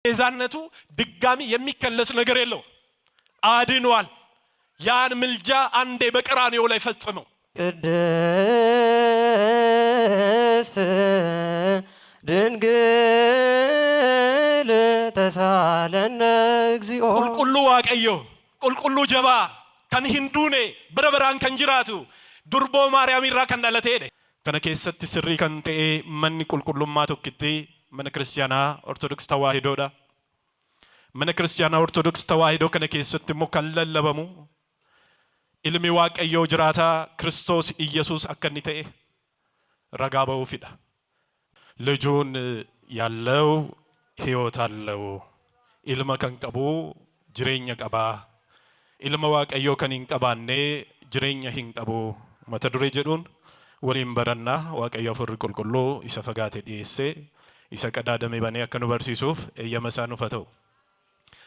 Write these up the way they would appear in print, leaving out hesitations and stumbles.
ቤዛነቱ ድጋሚ የሚከለስ ነገር የለው አድኗል ያን ምልጃ አንዴ በቀራንዮ ላይ ፈጽመው ቅድስት ድንግል ተሳለነ እግዚኦ ቁልቁሉ ዋቀዮ ቁልቁሉ ጀባ ከንሂንዱኔ በረበራን ከንጅራቱ ዱርቦ ማርያም ይራ ከንዳለተ ሄደ ከነ ኬሰት ስሪ ከንቴ መኒ ቁልቁሉማ ቶክቲ መነ ክርስቲያና ኦርቶዶክስ ተዋሂዶዳ መነ ክርስቲያና ኦርቶዶክስ ተዋሂዶ ከነ ኬሰት ሞ ከለለበሙ ኢልሚ ዋቀዮ ጅራታ ክርስቶስ ኢየሱስ አከኒተ ረጋበው ፊዳ ልጁን ያለው ሕይወት አለው ኢልማ ከንቀቡ ጅሬኛ ቀባ ኢልማ ዋቀዮ ከኒን ቀባኔ ጅሬኛ ሂንቀቡ መተዱሬ ጀዱን ወሊም በረና ዋቀዮ ፍር ቁልቁሉ ይሰፈጋቴ ዲሴ ይሰቀዳደም በኔ አከኑ በርሲሱፍ እየመሳኑ ፈተው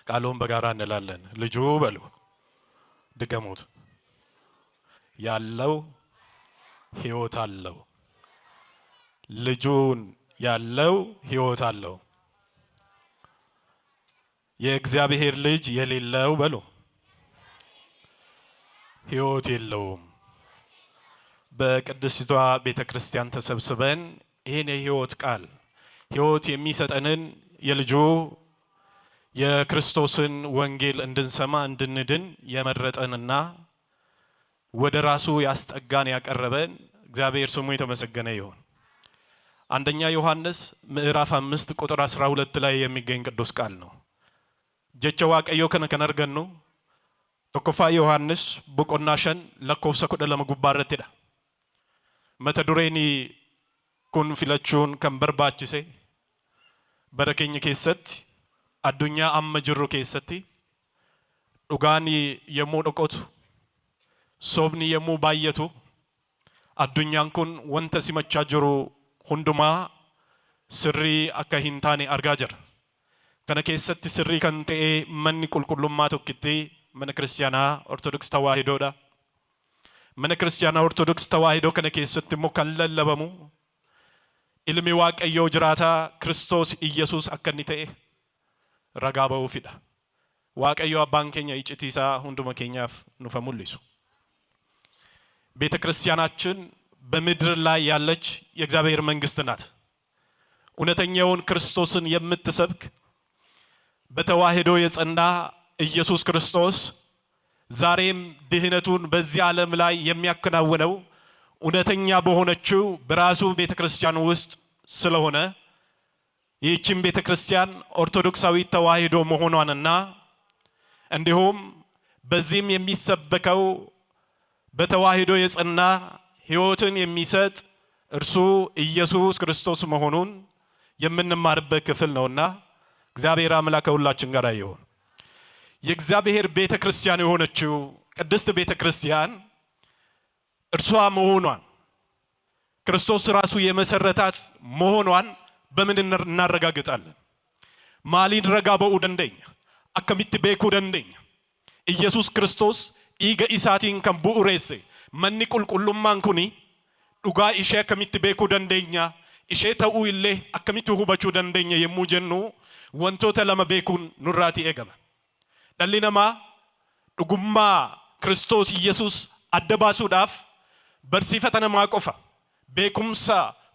ቃሉን በጋራ እንላለን ልጁ በሉ ድገሙት ያለው ሕይወት አለው ልጁን ያለው ሕይወት አለው የእግዚአብሔር ልጅ የሌለው በሉ ሕይወት የለውም በቅድስቷ ቤተክርስቲያን ተሰብስበን ይሄን የሕይወት ቃል ሕይወት የሚሰጠንን የልጁ የክርስቶስን ወንጌል እንድንሰማ እንድንድን የመረጠንና ወደ ራሱ ያስጠጋን ያቀረበን እግዚአብሔር ስሙ የተመሰገነ ይሁን አንደኛ ዮሐንስ ምዕራፍ 5 ቁጥር 12 ላይ የሚገኝ ቅዱስ ቃል ነው ጀቸ ዋቀዮ ከነከነርገኑ ተኮፋ ዮሐንስ በቆናሸን ለኮብሰ ኮደ ለመጉባረትዳ መተዱሬኒ ኩን ፊለቹን ከንበርባችሴ በረከኝ ኬሰት አዱኛ አመጅሩ ኬሰቲ ዱጋኒ የሞደቆቱ ሶብኒ የሙ ባየቱ አዱኛን ኩን ወንተ ሲመቻ ጅሩ ሁንዱማ ስሪ አካ ሂንታኔ አርጋ ጀር ከነ ኬሰቲ ስሪ ከንቴ መኒ ቁልቁሉማ ቶክቲ መነ ክርስቲያና ኦርቶዶክስ ተዋሂዶዳ መነ ክርስቲያና ኦርቶዶክስ ተዋሂዶ ከነ ኬሰቲ ሞ ከለለበሙ ኢልሚ ዋቀዮ ጅራታ ክርስቶስ ኢየሱስ አከኒተ ረጋበው ፊዳ ዋቀዮ አባንከኛ ይጭቲሳ ሁንዱማ ኬኛፍ ኑፈሙልሱ ቤተክርስቲያናችን በምድር ላይ ያለች የእግዚአብሔር መንግስት ናት እውነተኛውን ክርስቶስን የምትሰብክ በተዋሂዶ የጸና ኢየሱስ ክርስቶስ ዛሬም ድህነቱን በዚህ ዓለም ላይ የሚያከናውነው እውነተኛ በሆነችው በራሱ ቤተክርስቲያን ውስጥ ስለሆነ ይህችን ቤተክርስቲያን ኦርቶዶክሳዊ ተዋሂዶ መሆኗንና እንዲሁም በዚህም የሚሰበከው በተዋሂዶ የጸና ሕይወትን የሚሰጥ እርሱ ኢየሱስ ክርስቶስ መሆኑን የምንማርበት ክፍል ነውና እግዚአብሔር አምላክ ሁላችን ጋር ይሁን የእግዚአብሔር ቤተክርስቲያን የሆነችው ቅድስት ቤተክርስቲያን እርሷ መሆኗን ክርስቶስ ራሱ የመሰረታት መሆኗን በምን እናረጋግጣለን ማሊን ረጋበው ደንደኛ አከሚት ቤኩ ደንደኛ ኢየሱስ ክርስቶስ ኢገ ኢሳቲን ከንቡኡሬሴ መኒ ቁልቁሉማን ኩኒ ዱጋ ኢሼ አከሚት ቤኩ ደንደኛ ኢሼ ተኡ ኢሌ አከሚት ሁበቹ ደንደኛ የሙጀኑ ወንቶተ ለመ ቤኩን ኑራቲ ኤገመ ደሊነማ ዱጉማ ክርስቶስ ኢየሱስ አደባሱዳፍ በርሲፈተነ ማቆፋ ቤኩምሳ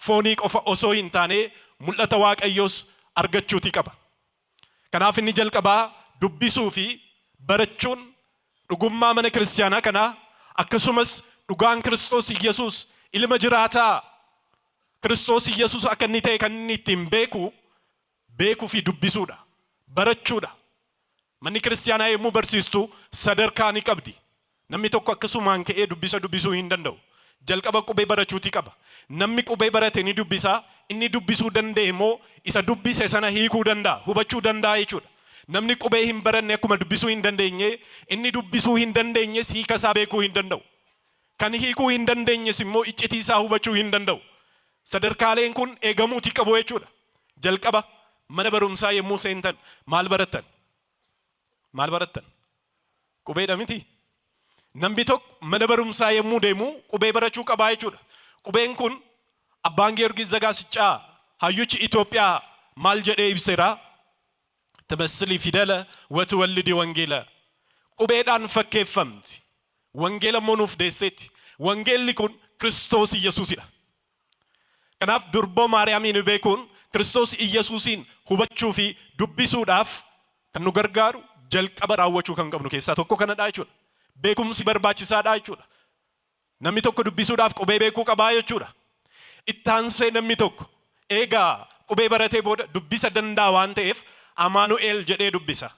ፎኒ ቆፋ ኦሶ ሂንታኔ ሙለተ ዋቀዮስ አርገቹቲ ቀባ ከናፍ እኒ ጀልቀባ ዱቢሱፊ በረቹን ዱጉማ መነ ክርስቲያና ከና አከሱመስ ዱጋን ክርስቶስ ኢየሱስ ኢልመ ጅራታ ክርስቶስ ኢየሱስ አከኒቴ ከኒቲም ቤኩ ፊ ዱቢሱዳ በረቹዳ መኒ ክርስቲያና የሙ በርሲስቱ ሰደርካኒ ቀብዲ ነሚ ቶኮ አከሱማን ከኤ ዱቢሱ ሂንደንደው ጀልቀባ ቁቤ በረቹቲ ቀባ ነሚ ቁቤ በረቴኒ ዱቢሳ ኢኒ ዱቢሱ ደንዴሞ ኢሳ ዱቢሰ ሰነ ሂኩ ደንዳ ሁበቹ ደንዳ ይቹዳ namni qubee hin baranne akkuma dubbisuu hin dandeenye inni dubbisuu hin dandeenyes hiikasaa beekuu hin danda'u kan hiikuu hin dandeenyes immoo iccitiisaa hubachuu hin danda'u sadarkaaleen kun eegamuuti qabu jechuudha jalqaba mana barumsaa yemmuu seentan maal barattan qubeedha miti namni tokko mana barumsaa yemmuu deemu qubee barachuu qabaa jechuudha qubeen kun abbaan Giyoorgis Zagaasiccaa hayyuchi Itoophiyaa maal jedhee ibseera تمثلي فيدلا وتولدي وانجيلا قبيدان فكيفمت وانجيلا منوف ديست وانجيل لكون كريستوس يسوسي كناف دربو ماريامين بيكون كريستوس يسوسين هبتشو في دبسو داف كنو غرغارو جل قبر اوچو كان قبنو كيسا توكو كان دايچو بيكم سي برباچسا دايچو نمي توكو دبسو داف قبي بيكو قبايو چودا اتانسي نمي توكو ايغا قبي برته بود دبسا دندا وانتيف امانوئيل جدي دبسا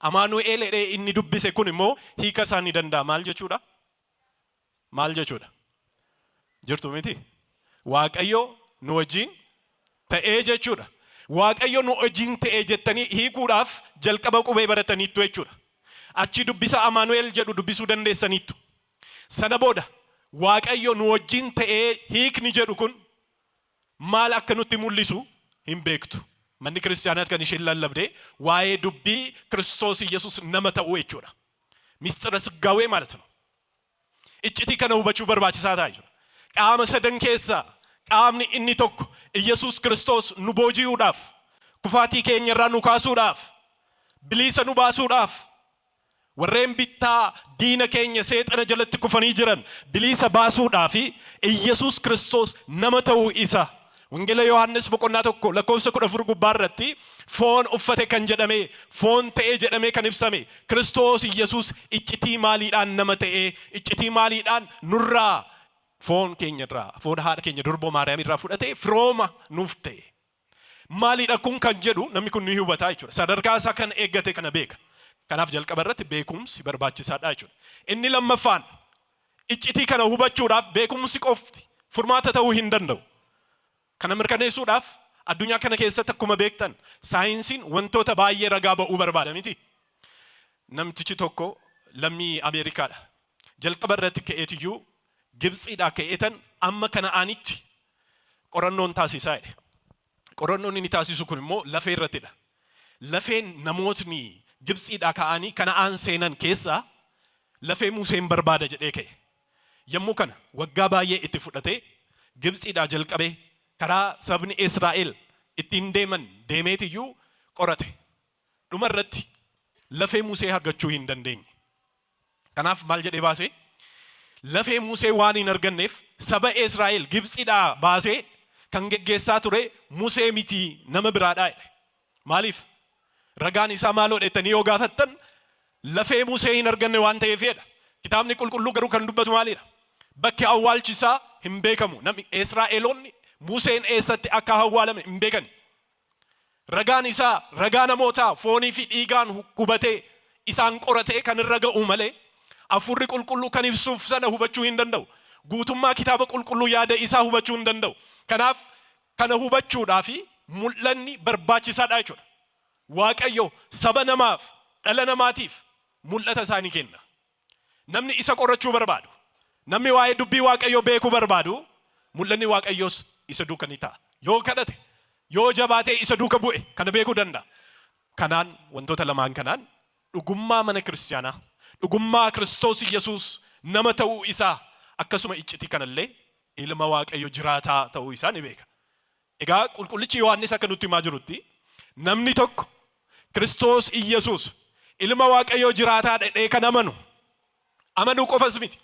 امانوئيل اني دبسه كون مو هيكا ساني دندا مال جچودا جرتو ميتي واقيو نوجين تأي جچودا واقيو نوجين تأي جتني هيكوداف جلقبا قبي برتني تو جچودا اچي دبسا امانوئيل جدو دبسو دنده سنيتو سنبودا واقيو نوجين تأي هيك ني جدو كون مال اكنوتي موليسو هم بيكتو من كريستيانات كان يشيل للبدي واي دبي كريستوس يسوس نمتاو يچودا مستر سغاوي معناتنو اچتي كانو بچو برباچسا تايجو قام سدن كيسا قامني اني توك يسوس كريستوس نبوجيو داف كفاتي كينيرا نوكاسو داف بليس نوباسو داف ورين بيتا دين كينيا سيطان جلت كفاني جران بليس باسو دافي يسوس كريستوس نمتاو إيسا وانجيلا يوحنس بقنا توكو لكوسا كنا فرقو بارتي فون أفته كان جدامي فون تأي جدامي كان يبسامي كريستوس يسوس اجتي مالي الان نمتأي اجتي مالي الان نرى فون كينيا را فون هار كينيا دربو ماريامي را فرقتي فروما نفتي مالي لكم كان جدو نمي كن نيهو بتايجو سادركاسا كان ايغتي كان بيك كان أفجل كبرت بيكم سيبرباتش سادايجو إني لما فان اجتي كان هو بتشو راف بيكم سيكوفتي فرماتا تاو هندندو كان مركنيسو داف الدنيا كان كيسة تكوما بيكتن ساينسين وانتو تبايي رقابة وبربادة ميتي نمتيجي توكو لمي أمريكا جل قبرت كأيتيو جبس إدا كأيتن أما كان آنيتي قرنون تاسي سايد قرنون إني تاسي سكون مو لفين رتدا لفين نموتني جبس إدا كأني كان آن سينان كيسة لفين موسين بربادة جديكي يمو كان وقابايي اتفوتاتي جبس إدا جل قبي كرا سبني إسرائيل اتين ديمتي يو قرأتي نمرتي لفه موسى هرغچو هندندين كناف مال جدي باسي لفه موسى واني نرغنف سبا إسرائيل غبصي دا باسي كان گيسا توري موسى ميتي نم برادا ماليف رغاني سامالو دتنيو غافتن لفه موسى نرغن وانت يفيد كتابني كل غرو كان دبت ماليدا بك اولچسا همبيكمو نم إسرائيلون موسى إيسات أكاهوالم إمبيكن رجان إسا رجان موتا فوني في إيجان كوبته إسان قرته كان الرجا أمله أفرق كل كان يبصف سنة هو بتشوين دندو قوتم ما كتاب كل ياد إسا هو بتشون دندو كناف كان هو بتشو دافي ملني برباچ سادايچو واقعيو سبنا ماف دلنا ماتيف ملتا ساني كنا نمني إسا قرچو بربادو نمني واي دبي واقعيو بيكو بربادو ملني واقعيوس isa duka nita yo kadate yo jabate isa duka bu'e kana beeku danda kanaan wantoota lamaan kanaan dhugummaa mana kiristaanaa dhugummaa Kiristoos Yesuus nama ta'uu isaa akkasuma icciti kanallee ilma waaqayyo jiraataa ta'uu isaa ni beeka egaa qulqullichi Yohaannis akka nutti himaa jirutti namni tokko Kiristoos Yesuus ilma waaqayyo jiraataa dhedhee kan amanu qofas miti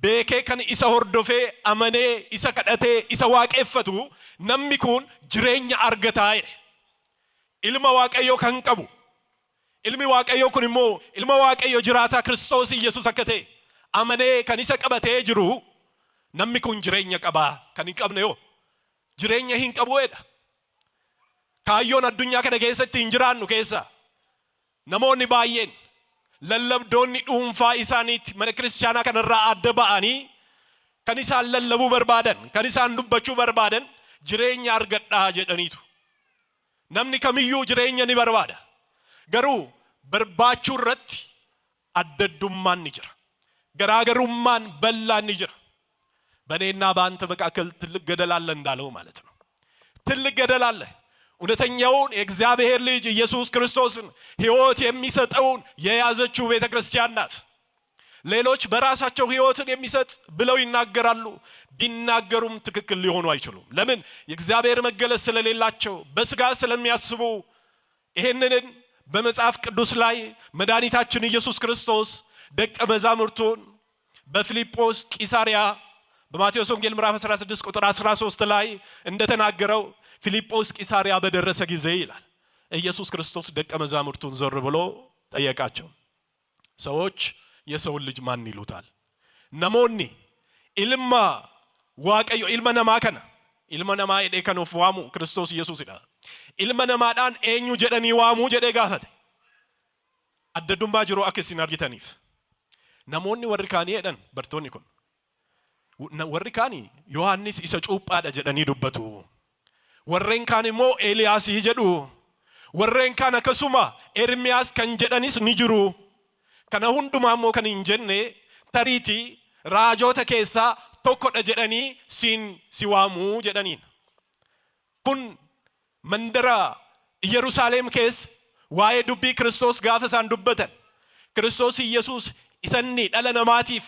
beekee kan isa hordofee amanee isa kadhatee isa waaqeffatu namni kun jireenya argataa ilma waaqayyo kan qabu ilmi waaqayyo kun immoo ilma waaqayyo jiraataa Kiristoos Yesuus akka ta'e amanee kan isa qabatee jiru namni kun jireenya qabaa kan hin qabne yoo jireenya hin qabu edha kaayyoon addunyaa kana keessatti hin jiraannu keessa namoonni baay'een lallabdoonni dhuunfaa isaaniitti mana kiristaanaa kanarraa adda ba'anii kan isaan lallabuu barbaadan kan isaan dubbachuu barbaadan jireenya argadhaa jedhaniitu namni kamiyyuu jireenya ni barbaada garuu barbaachuu irratti addaddummaan ni jira garaagarummaan bal'aan ni jira በእኔና በአንተ መካከል ትልቅ ገደል አለ እንዳለው ማለት ነው ትልቅ ገደል አለ እውነተኛውን የእግዚአብሔር ልጅ ኢየሱስ ክርስቶስን ሕይወት የሚሰጠውን የያዘችው ቤተክርስቲያን ናት ሌሎች በራሳቸው ሕይወትን የሚሰጥ ብለው ይናገራሉ ቢናገሩም ትክክል ሊሆኑ አይችሉም ለምን የእግዚአብሔር መገለጽ ስለሌላቸው በስጋ ስለሚያስቡ ይሄንን በመጽሐፍ ቅዱስ ላይ መድኃኒታችን ኢየሱስ ክርስቶስ ደቀ መዛሙርቱን በፊልጶስ ቂሳሪያ በማቴዎስ ወንጌል ምዕራፍ 16 ቁጥር 13 ላይ እንደተናገረው ፊልጶስ ቂሳሪያ በደረሰ ጊዜ ይላል ኢየሱስ ክርስቶስ ደቀ መዛሙርቱን ዞር ብሎ ጠየቃቸው። ሰዎች የሰውን ልጅ ማን ይሉታል? ነሞኒ ኢልማ ዋቀዮ ኢልማ ነማ ከነ ኢልማ ነማ የደ ከኖፍ ዋሙ ክርስቶስ ኢየሱስ ይላል ኢልማ ነማዳን ኤኙ ጀደኒ ዋሙ ጀደ ጋፈተ አደዱምባ ጅሮ አክሲን አርጊተኒፍ ነሞኒ ወርካኒ የደን በርቶኒ ኩን ወርካኒ ዮሐንስ ኢሰ ጩጳዳ ጀደኒ ዱበቱ ወሬን ካን ሞ ኤልያስ ይጀዱ ወሬን ካን ከሱማ ኤርሚያስ ከን ጀደኒስ ንጅሩ ከነ ሁንዱማሞ ከን እንጀኔ ተሪቲ ራጆተ ኬሳ tokkodha jedhani siwaamu jedhaniin kun mandara Yerusaalem keessa waa'ee dubbii Kiristoos gaafa isaan dubbatan Kiristoos Yesuus isanni dhala namaatiif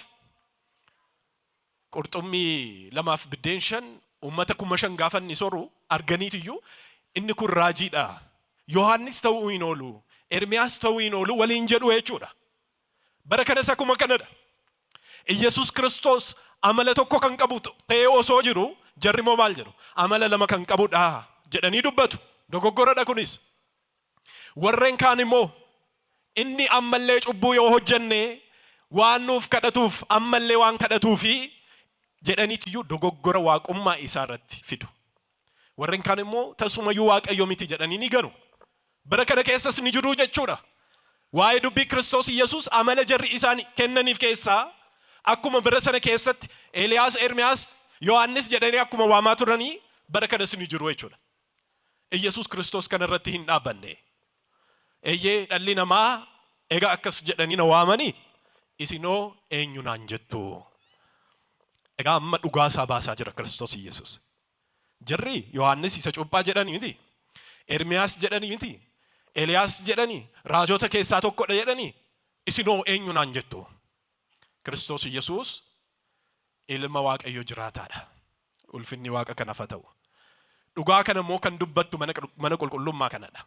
qurxummii lamaaf biddeen shan ummata 5,000 gaafa inni soru arganiitiyyuu inni kun raajiidha. Yohaannis ta'uu hin oolu, Ermiyaas ta'uu hin oolu waliin jedhu jechuudha. Bara kanas akkuma kanadha. Yesuus Kiristoos amala tokko kan qabu ta'ee osoo jiru jarri moo maal jedhu amala lama kan qabudha jedhanii dubbatu. Dogoggoradha kunis. Warreen kaan immoo inni ammallee cubbuu yoo hojjenne waan nuuf kadhatuuf ammallee waan kadhatuufi jedhaniitiyyuu dogoggora waaqummaa isaa irratti fidu. Warreen kaan immoo tasumayyuu waaqayyo miti jedhanii ni ganu. Bara kana keessas ni jiru jechuudha. Waa'ee dubbii Kiristoos Yesuus amala jarri isaan kennaniif keessaa akkuma bara sana keessatti Eliyaas, Ermiyaas, Yohaannis jedhanii akkuma waamaa turanii bara kanas ni jiru jechuudha. Yesuus Kiristoos kana irratti hin dhaabbanne. Eeyyee dhalli namaa egaa akkas jedhanii na waamanii isinoo eenyu naan jettu. Egaa amma dhugaa isaa baasaa jira Kiristoos Yesuus. Jarri Yohaannis isa cuuphaa jedhanii miti. Ermiyaas jedhanii miti. Eliyaas jedhanii raajota keessaa tokkodha jedhanii isinoo eenyu naan jettu. Kiristoos Yesuus ilma waaqayyo jiraataadha. Ulfinni waaqa kanaaf haa ta'u. Dhugaa kana immoo kan dubbattu mana qulqullummaa kanadha.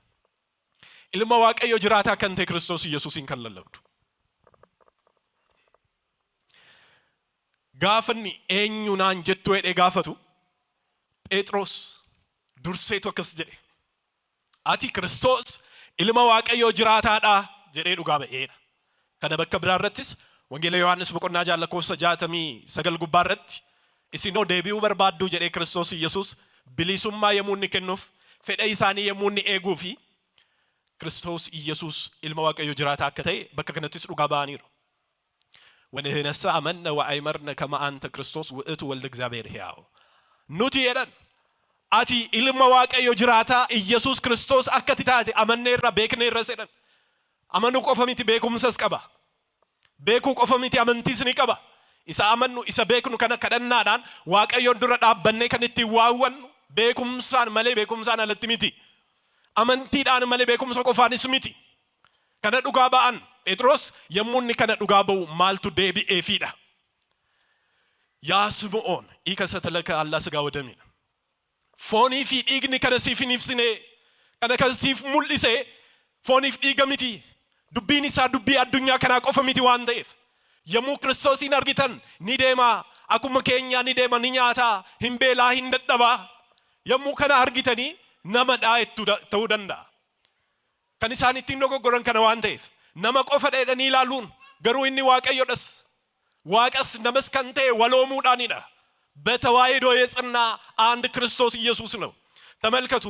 Ilma waaqayyo jiraataa kan ta'e Kiristoos Yesuusin kan lallabdu. Gaafanni eenyu naan jettu jedhee gaafatu Phexros durseetu akkas jedhe. Ati Kiristoos ilma waaqayyo jiraataadha jedhee dhugaa ba'eedha. Kana bakka biraa irrattis Wangeela Yohaannis boqonnaa 6:69 gubbaa irratti isinoo deebi'uu barbaaddu jedhee Kiristoos Yesuus bilisummaa yemmuu inni kennuuf fedha isaanii yemmuu inni eeguufi Kiristoos Yesuus ilma waaqayyo jiraataa akka ta'e bakka kanattis dhugaa ba'aniiru. ወንህነሳ አመነ ወአይመርነ ከመ አንተ ክርስቶስ ውእቱ ወልደ እግዚአብሔር ሕያው ኑቲ የደን አቲ ilma waaqayyo jiraataa ኢየሱስ ክርስቶስ akkati taate amanneerra beekneerra jedhan amanu qofa miti beekumsas qaba. Beekuu qofa miti amantiis ni qaba. Isa amannu isa beeknu kana kadhannaadhaan waaqayyoon dura dhaabbannee kan itti waawwannu beekumsaan malee beekumsaan alatti miti. Amantiidhaan malee beekumsa qofaanis miti. Kana dhugaa ba'an Phexros yemmuu inni kana dhugaa ba'u maaltu deebi'eefidha. Yaa Simo'oon hiika satalaka allaa sigaa wadamiin. Foonii fi dhiigni kana siif hin ibsine kana kan siif mul'ise fooniif dhiiga miti. Dubbiin isaa dubbii addunyaa kanaa qofa miti waan ta'eef yemmuu Kiristoosin argitan ni deema akkuma keenya ni deema ni nyaata hin beelaa hin dadhabaa yemmuu kana argitanii nama dhaa'ettu ta'uu danda'a. Kan isaan ittiin dogoggoran kana waan ta'eef nama qofa dheedhanii ilaaluun garuu inni waaqayyodhas waaqas namas kan ta'e waloomuudhaanidha. በተዋሕዶ የጸና አንድ ክርስቶስ ኢየሱስ ነው። ተመልከቱ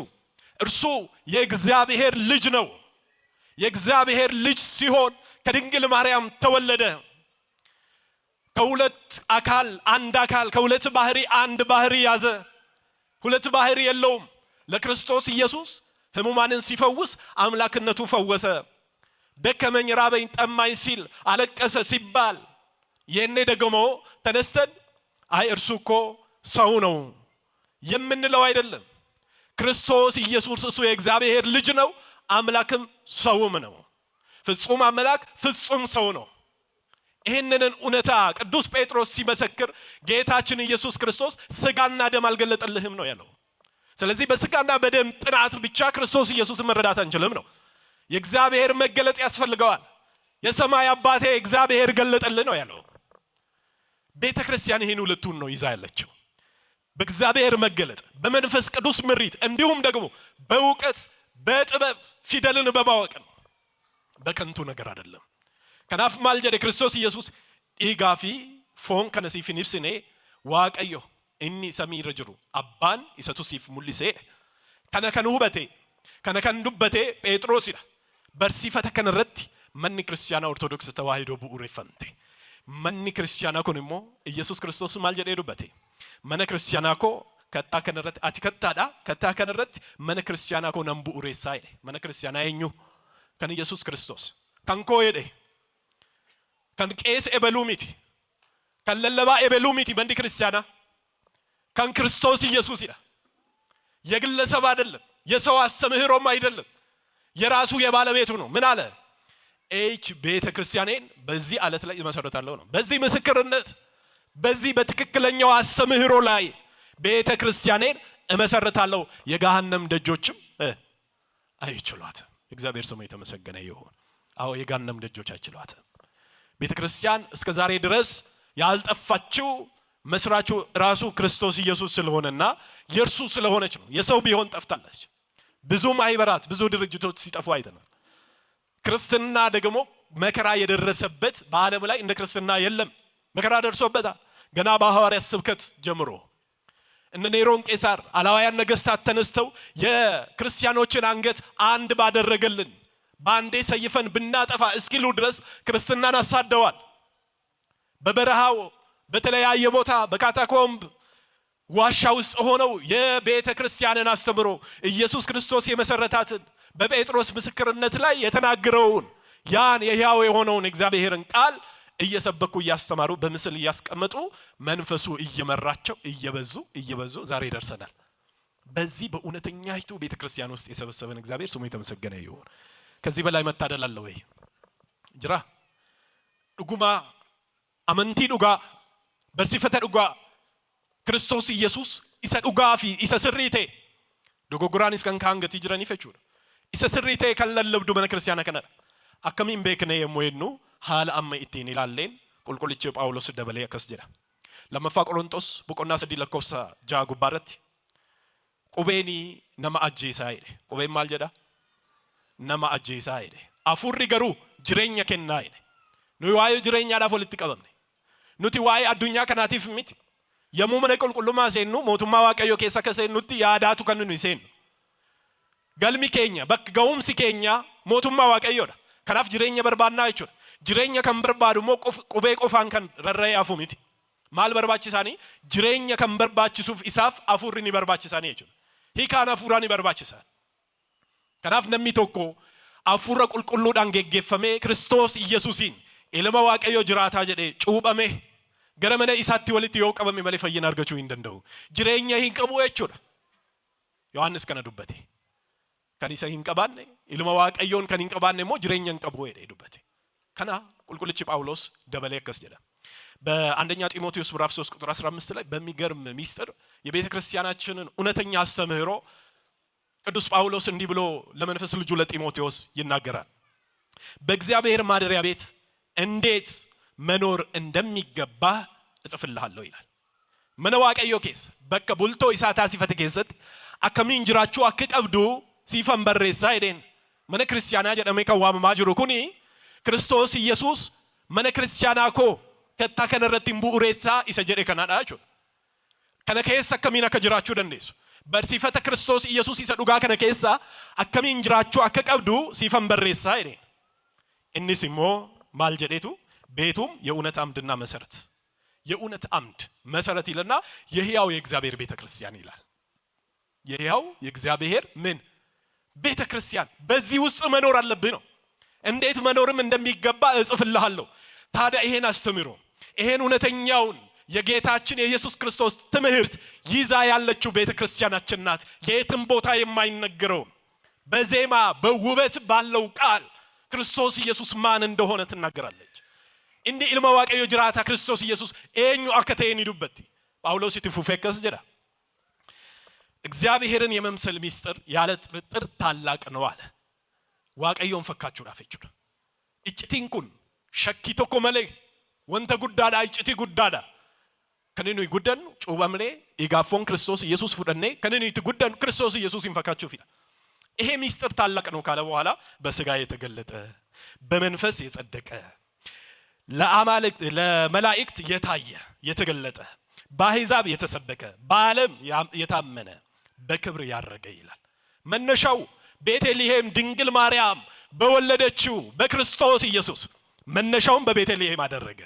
እርሱ የእግዚአብሔር ልጅ ነው። የእግዚአብሔር ልጅ ሲሆን ከድንግል ማርያም ተወለደ። ከሁለት አካል አንድ አካል ከሁለት ባህሪ አንድ ባህሪ ያዘ። ሁለት ባህሪ የለውም። ለክርስቶስ ኢየሱስ ሕሙማንን ሲፈውስ አምላክነቱ ፈወሰ። ደከመኝ ራበኝ ጠማኝ ሲል አለቀሰ ሲባል የኔ ደግሞ ተነስተን አይ እርሱ እኮ ሰው ነው የምንለው አይደለም። ክርስቶስ ኢየሱስ እሱ የእግዚአብሔር ልጅ ነው። አምላክም ሰውም ነው። ፍጹም አምላክ ፍጹም ሰው ነው። ይሄንን እውነታ ቅዱስ ጴጥሮስ ሲመሰክር ጌታችን ኢየሱስ ክርስቶስ ስጋና ደም አልገለጠልህም ነው ያለው። ስለዚህ በስጋና በደም ጥናት ብቻ ክርስቶስ ኢየሱስን መረዳት አንችልም ነው። የእግዚአብሔር መገለጥ ያስፈልገዋል። የሰማይ አባቴ እግዚአብሔር ገለጠልን ነው ያለው። ቤተ ክርስቲያን ይሄን ሁለቱን ነው ይዛ ያለችው። በእግዚአብሔር መገለጥ በመንፈስ ቅዱስ ምሪት እንዲሁም ደግሞ በእውቀት በጥበብ ፊደልን በማወቅ ነው። በከንቱ ነገር አይደለም። ከናፍ ማልጀደ ክርስቶስ ኢየሱስ ኢጋፊ ፎን ከነሲፍ ንብስኔ ዋቀዮ እኒ ሰሚር ጅሩ አባን ኢሰቱሲፍ ሙሊሴ ከነከን ሁበቴ ከነከን ዱበቴ ጴጥሮስ ይላ በርሲፈተ ከነረት መኒ ክርስቲያና ኦርቶዶክስ ተዋሂዶ ቡኡሬፈንቴ መኒ ክርስቲያና ኮንሞ ኢየሱስ ክርስቶስ ማልጀደ ዱበቴ መነ ክርስቲያና ኮ ከታ ከነረት አትከታዳ ከታ ከነረት መነ ክርስቲያና ኮ ነምቡ ኡሬሳይ መነ ክርስቲያና የኙ ከን ኢየሱስ ክርስቶስ ከንኮ የደ ከን ቄስ ኤበሉሚቲ ከለለባ ኤበሉሚቲ በንዲ ክርስቲያና ከን ክርስቶስ ኢየሱስ ይላ የግለሰብ አይደለም፣ የሰው አስተምህሮም አይደለም፣ የራሱ የባለቤቱ ነው። ምን አለ? ኤች ቤተ ክርስቲያኔን በዚህ አለት ላይ መሰረታለሁ ነው። በዚህ ምስክርነት በዚህ በትክክለኛው አስተምህሮ ላይ ቤተ ክርስቲያኔን እመሰርታለሁ፣ የገሃነም ደጆችም አይችሏትም። እግዚአብሔር ስሙ የተመሰገነ ይሁን። አዎ የገሃነም ደጆች አይችሏትም። ቤተ ክርስቲያን እስከ ዛሬ ድረስ ያልጠፋችው መስራቹ ራሱ ክርስቶስ ኢየሱስ ስለሆነና የእርሱ ስለሆነች ነው። የሰው ቢሆን ጠፍታለች። ብዙ ማህበራት ብዙ ድርጅቶች ሲጠፉ አይተናል። ክርስትና ደግሞ መከራ የደረሰበት በዓለም ላይ እንደ ክርስትና የለም። መከራ ደርሶበታል። ገና በሐዋርያት ስብከት ጀምሮ እነ ኔሮን ቄሳር አላውያን ነገስታት ተነስተው የክርስቲያኖችን አንገት አንድ ባደረገልን ባንዴ ሰይፈን ብናጠፋ እስኪሉ ድረስ ክርስትናን አሳደዋል። በበረሃው በተለያየ ቦታ በካታኮምብ ዋሻ ውስጥ ሆነው የቤተ ክርስቲያንን አስተምሮ ኢየሱስ ክርስቶስ የመሰረታትን በጴጥሮስ ምስክርነት ላይ የተናገረውን ያን የሕያው የሆነውን እግዚአብሔርን ቃል እየሰበኩ እያስተማሩ በምስል እያስቀመጡ መንፈሱ እየመራቸው እየበዙ ዛሬ ደርሰናል። በዚህ በእውነተኛይቱ ቤተ ክርስቲያን ውስጥ የሰበሰበን እግዚአብሔር ስሙ የተመሰገነ ይሁን። ከዚህ በላይ መታደል አለ ወይ? ጅራ ዱጉማ አመንቲ ዱጋ በርሲፈተ ዱጋ ክርስቶስ ኢየሱስ ኢሰ ዱጋፊ ኢሰ ስሪቴ ዶጎጉራኒስ ከን ካንገት ይጅራኒ ፈቹ ኢሰ ስሪቴ ከለለብዱ በነ ክርስቲያና ከነ አከሚን ቤክነ የሞይኑ ሃል አመ ኢቲን ይላለን ቁልቁልጭ ጳውሎስ ደበለ ከስጀራ ለመፋ ቆሮንቶስ በቆና ሰዲ ለኮፍሳ ጃጉ ባረት ቁቤኒ ነማ አጄሳ አይደ ቁቤ ማልጀዳ ነማ አጄሳ አይደ አፉሪ ገሩ ጅሬኛ ከና አይደ ኑ ዋዩ ጅሬኛ ዳፎ ልትቀበም ኑቲ ዋይ አዱኛ ከናቲፍ ሚት የሙመነ ቁልቁሉማ ሰኑ ሞቱማ ዋቀዮ ከሰ ከሰኑቲ ያዳቱ ከነኑ ይሰኑ ገልሚ ኬኛ በክ ገውም ሲኬኛ ሞቱማ ዋቀዮ ዳ ከናፍ ጅሬኛ በርባና አይቹ ጅሬኛ ከንበርባዱ ሞ ቁቤ ቆፋን ከን ረረይ አፉ ሚት ማል በርባችሳኒ ጅሬኛ ከንበርባችሱፍ ኢሳፍ አፉሪኒ በርባችሳኒ አይቹ ሂካና ፉራኒ በርባችሳን ከናፍ ነሚ ቶኮ አፉረ ቁልቁሉ ዳንጌጌፈሜ ክርስቶስ ኢየሱሲን ኢልማ ዋቀዮ ጅራታ ጀዴ ጩበሜ ገረመነ ኢሳቲ ወልቲ የውቀበሜ መለ ፈየን አርገቹ እንደንደው ጅሬኛ ሂንቀቡ አይቹ ዮሐንስ ከነዱበቴ ከኒሳ ሂንቀባን ኢልማ ዋቀዮን ከኒንቀባን ሞ ጅሬኛን ቀቡ ሄዱበቴ ከና ቁልቁልጭ ጳውሎስ ደበለ ከስጀዳ በአንደኛ ጢሞቴዎስ ምዕራፍ 3 ቁጥር 15 ላይ በሚገርም ሚስጥር የቤተ ክርስቲያናችንን እውነተኛ አስተምህሮ ቅዱስ ጳውሎስ እንዲህ ብሎ ለመንፈስ ልጁ ለጢሞቴዎስ ይናገራል። በእግዚአብሔር ማደሪያ ቤት እንዴት መኖር እንደሚገባ እጽፍልሃለሁ ይላል። መነዋቀዮ ኬስ በከ ቡልቶ ኢሳታ ሲፈተ ኬሰት አከሚን ጅራቹ አከቀብዱ ሲፈን በረሳ አይደን መነ ክርስቲያና ጀደመ ከዋማ ማጅሩ ኩኒ ክርስቶስ ኢየሱስ መነ ክርስቲያና ኮ ከታ ከነረቲን ቡኡሬሳ ኢሰጀደ ከናዳቹ ከነ ኬስ አከሚና ከጅራቹ ደንዴሱ በርሲፈተ ክርስቶስ ኢየሱስ ኢሰዱጋ ከነ ኬሳ አከሚን ጅራቹ አከቀብዱ ሲፈን በረሳ አይደን እንሲሞ ማልጀዴቱ ቤቱም የእውነት አምድና መሰረት የእውነት አምድ መሰረት ይለና የሕያው የእግዚአብሔር ቤተ ክርስቲያን ይላል። የሕያው የእግዚአብሔር ምን ቤተ ክርስቲያን በዚህ ውስጥ መኖር አለብህ ነው። እንዴት መኖርም እንደሚገባ እጽፍልሃለሁ። ታዲያ ይሄን አስተምሮ ይሄን እውነተኛውን የጌታችን የኢየሱስ ክርስቶስ ትምህርት ይዛ ያለችው ቤተ ክርስቲያናችን ናት። የትም ቦታ የማይነገረው በዜማ በውበት ባለው ቃል ክርስቶስ ኢየሱስ ማን እንደሆነ ትናገራለች። እንዲ ኢልማ ዋቀዮ ጅራታ ክርስቶስ ኢየሱስ ኤኙ አከተይን ይዱበት ጳውሎስ ይትፉፈከስ ጀዳ እግዚአብሔርን የመምሰል ሚስጥር ያለ ጥርጥር ታላቅ ነው አለ። waaqayyoon fakkaachuudhaaf jechuudha. Iccitiin kun shakkii tokko malee wanta guddaadha, iccitii guddaadha. Kan inni guddannu cuubamnee dhiigaaffoon Kiristoos Yesuus fudhannee kan inni itti guddannu Kiristoos Yesuusin fakkaachuufidha. ይሄ ሚስጥር ታላቅ ነው ካለ በኋላ በስጋ የተገለጠ በመንፈስ የጸደቀ ለመላእክት የታየ የተገለጠ በአሕዛብ የተሰበከ በዓለም የታመነ በክብር ያረገ ይላል። መነሻው ቤተልሔም ድንግል ማርያም በወለደችው በክርስቶስ ኢየሱስ መነሻውን በቤተልሔም አደረገ።